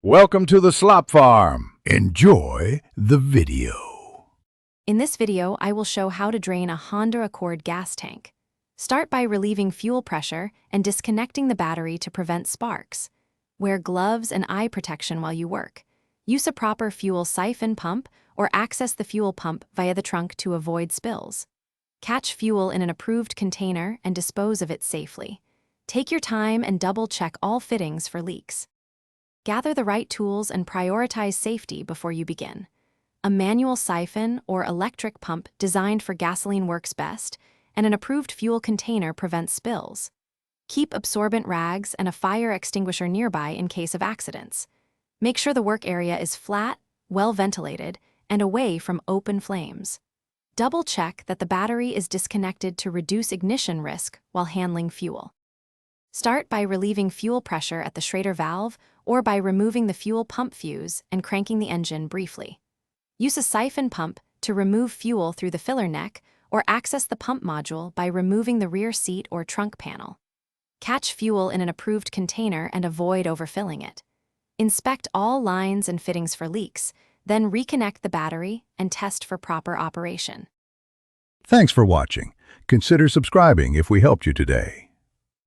Welcome to the Slop Farm. Enjoy the video. In this video, I will show how to drain a Honda Accord gas tank. Start by relieving fuel pressure and disconnecting the battery to prevent sparks. Wear gloves and eye protection while you work. Use a proper fuel siphon pump or access the fuel pump via the trunk to avoid spills. Catch fuel in an approved container and dispose of it safely. Take your time and double-check all fittings for leaks. Gather the right tools and prioritize safety before you begin. A manual siphon or electric pump designed for gasoline works best, and an approved fuel container prevents spills. Keep absorbent rags and a fire extinguisher nearby in case of accidents. Make sure the work area is flat, well ventilated, and away from open flames. Double-check that the battery is disconnected to reduce ignition risk while handling fuel. Start by relieving fuel pressure at the Schrader valve or by removing the fuel pump fuse and cranking the engine briefly. Use a siphon pump to remove fuel through the filler neck or access the pump module by removing the rear seat or trunk panel. Catch fuel in an approved container and avoid overfilling it. Inspect all lines and fittings for leaks, then reconnect the battery and test for proper operation. Thanks for watching. Consider subscribing if we helped you today.